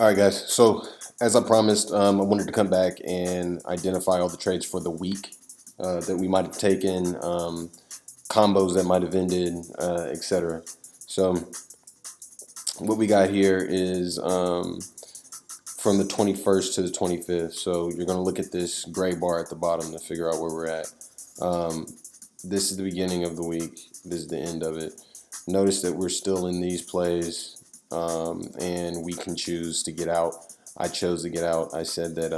All right, guys. So, as I promised, I wanted to come back and identify all the trades for the week that we might have taken, combos that might have ended, etc. So, what we got here is from the 21st to the 25th. So, you're going to look at this gray bar at the bottom to figure out where we're at. Um, this is the beginning of the week, this is the end of it. Notice that we're still in these plays. And we can choose to get out. I chose to get out. I said that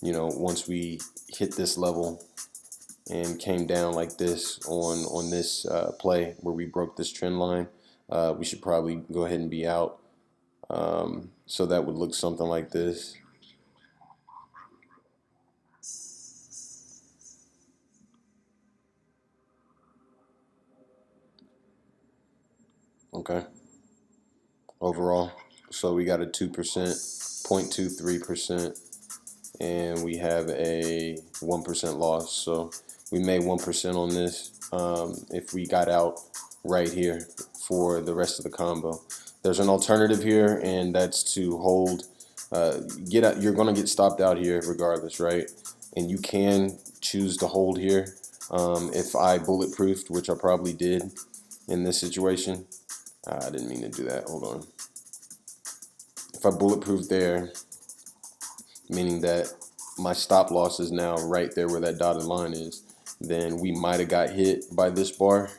once we hit this level and came down like this on this play where we broke this trend line, we should probably go ahead and be out. So that would look something like this. Okay. Overall, so we got a 2%, 0.23%, and we have a 1% loss. So we made 1% on this. If we got out right here for the rest of the combo, there's an alternative here, and that's to hold. Get out. You're gonna get stopped out here regardless, right? And you can choose to hold here. If I bulletproofed, which I probably did in this situation, I didn't mean to do that. Hold on. If I bulletproof there, meaning that my stop loss is now right there where that dotted line is, then we might have got hit by this bar,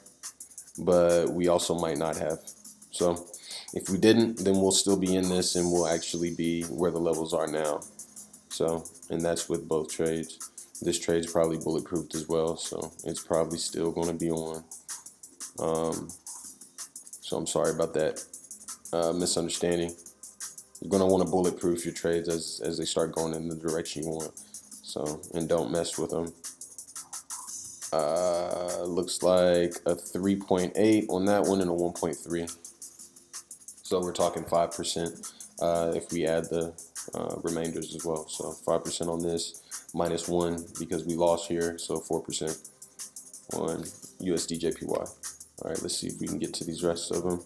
but we also might not have. So if we didn't, then we'll still be in this and we'll actually be where the levels are now. So, and that's with both trades. This trade's probably bulletproofed as well, so it's probably still going to be on. So I'm sorry about that misunderstanding. You're going to want to bulletproof your trades as they start going in the direction you want. So, and don't mess with them. Looks like a 3.8 on that one and a 1.3. So we're talking 5% if we add the remainders as well. So 5% on this, minus 1 because we lost here. So 4% on USD JPY. All right, let's see if we can get to these rest of them.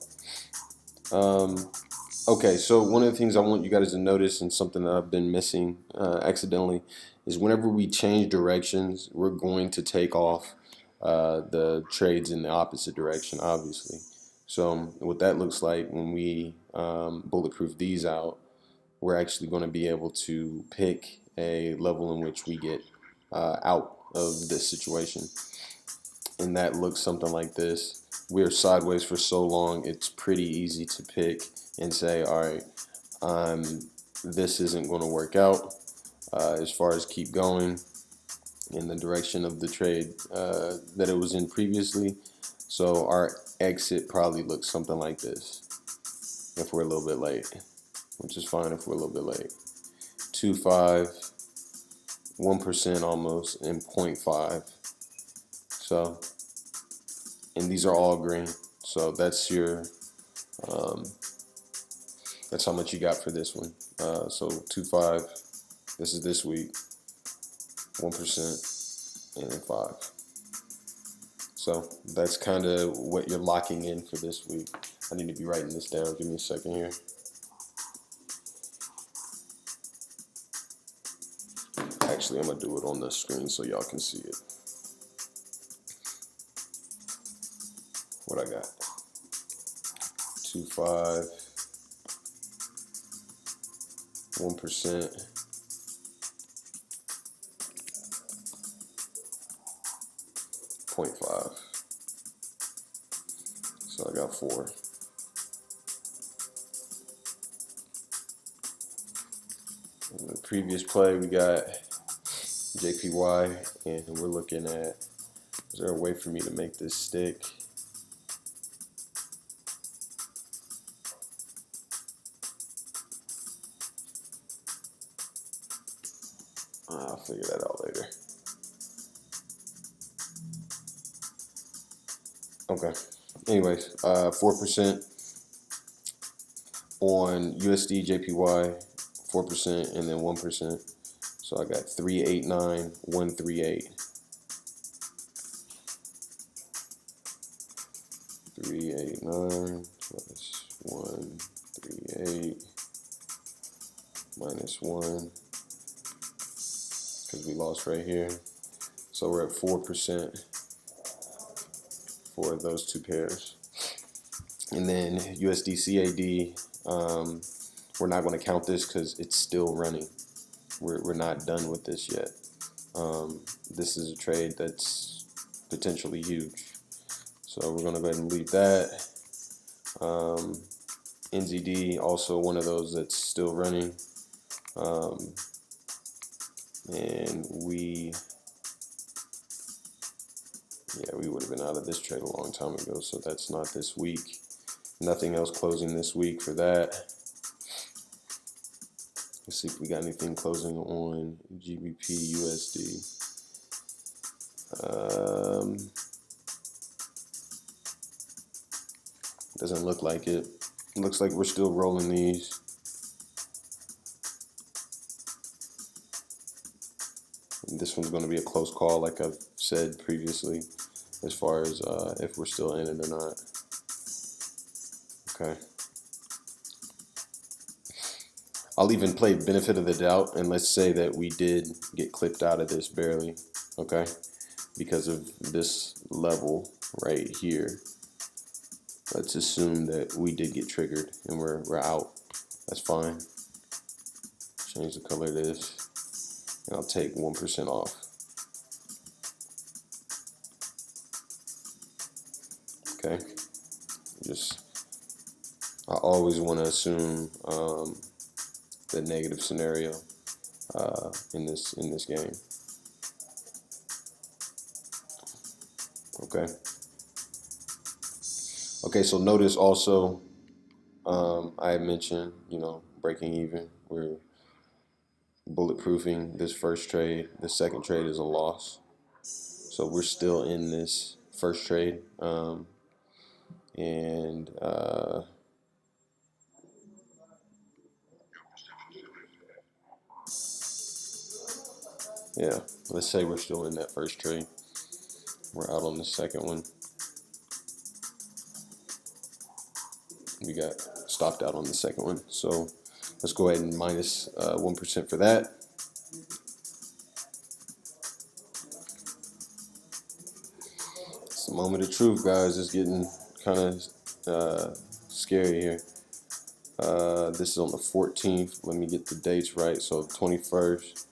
Okay, so one of the things I want you guys to notice, and something that I've been missing accidentally, is whenever we change directions, we're going to take off the trades in the opposite direction, obviously. So what that looks like when we bulletproof these out, we're actually going to be able to pick a level in which we get out of this situation. And that looks something like this. We're sideways for so long, it's pretty easy to pick and say, all right, this isn't going to work out as far as keep going in the direction of the trade that it was in previously. So our exit probably looks something like this if we're a little bit late, which is fine if we're a little bit late. 2.5, 1% almost, and 0.5. So, and these are all green. So that's your that's how much you got for this one. So 2.5. This is this week. 1% and then 5. So that's kind of what you're locking in for this week. I need to be writing this down. Give me a second here. Actually, I'm gonna do it on the screen so y'all can see it. What I got? 2.5, 1%, 0.5. So I got 4. In the previous play, we got JPY, and we're looking at, is there a way for me to make this stick? I'll figure that out later. Okay. Anyways, 4% on USD JPY, 4%, and then 1%. So I got 389,138. 389 plus 138 loss right here. So we're at 4% for those two pairs. And then USD CAD, we're not going to count this because it's still running. We're not done with this yet. This is a trade that's potentially huge. So we're going to go ahead and leave that. NZD, also one of those that's still running. And we would have been out of this trade a long time ago, so that's not this week. Nothing else closing this week for that. Let's see if we got anything closing on GBP USD. Doesn't look like it. Looks like we're still rolling these. And this one's going to be a close call, like I've said previously, as far as if we're still in it or not. Okay. I'll even play benefit of the doubt, and let's say that we did get clipped out of this barely, okay, because of this level right here. Let's assume that we did get triggered and we're out. That's fine. Change the color of this, and I'll take 1% off. Okay. I always want to assume the negative scenario in this game. Okay. Okay, so notice also I had mentioned, breaking even. We're bulletproofing this first trade. The second trade is a loss. So we're still in this first trade. Yeah, let's say we're still in that first trade. We're out on the second one. We got stopped out on the second one. So let's go ahead and minus 1% for that. It's the moment of truth, guys. It's getting kind of scary here. This is on the 14th. Let me get the dates right. So 21st.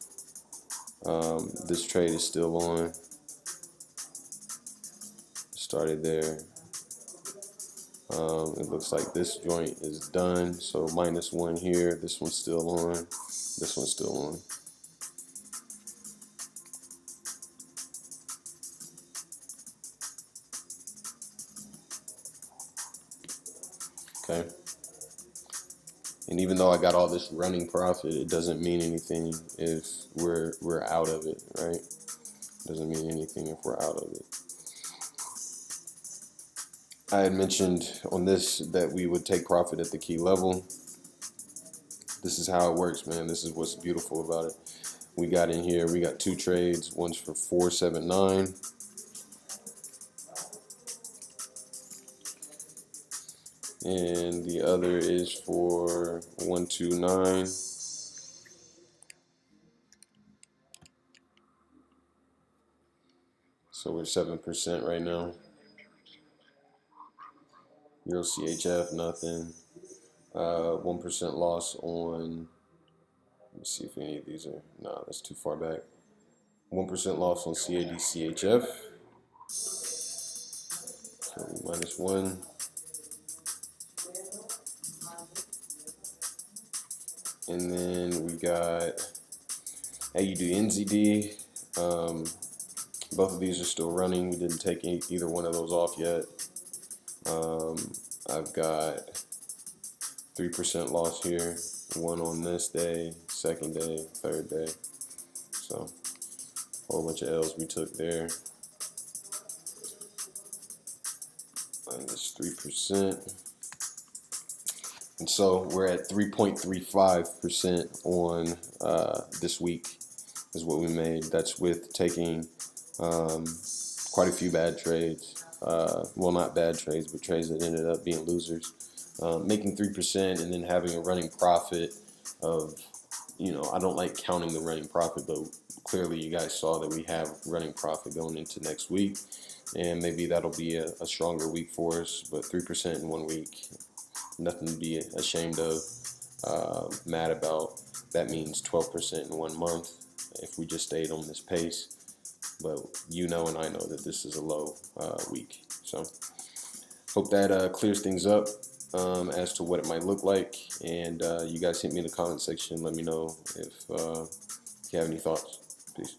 This trade is still on. Started there. It looks like this joint is done. So -1 here. This one's still on. This one's still on. Okay. And even though I got all this running profit, it doesn't mean anything if we're out of it, right? It doesn't mean anything if we're out of it. I had mentioned on this that we would take profit at the key level. This is how it works, man. This is what's beautiful about it. We got in here, we got two trades. One's for 479. And the other is for 129. So we're 7% right now. Euro CHF, nothing. 1% loss on, let me see if any of these are, no, that's too far back. 1% loss on CAD CHF. So -1. And then we got AUD NZD. Both of these are still running. We didn't take either one of those off yet. I've got 3% loss here. One on this day, second day, third day. So a whole bunch of L's we took there. -3%. And so we're at 3.35% on this week is what we made. That's with taking quite a few bad trades. Well, not bad trades, but trades that ended up being losers. Making 3% and then having a running profit of, I don't like counting the running profit, but clearly you guys saw that we have running profit going into next week, and maybe that'll be a stronger week for us. But 3% in 1 week, nothing to be ashamed of, mad about. That means 12% in 1 month if we just stayed on this pace. But you know and I know that this is a low week. So hope that clears things up as to what it might look like. And you guys hit me in the comment section. Let me know if you have any thoughts. Peace.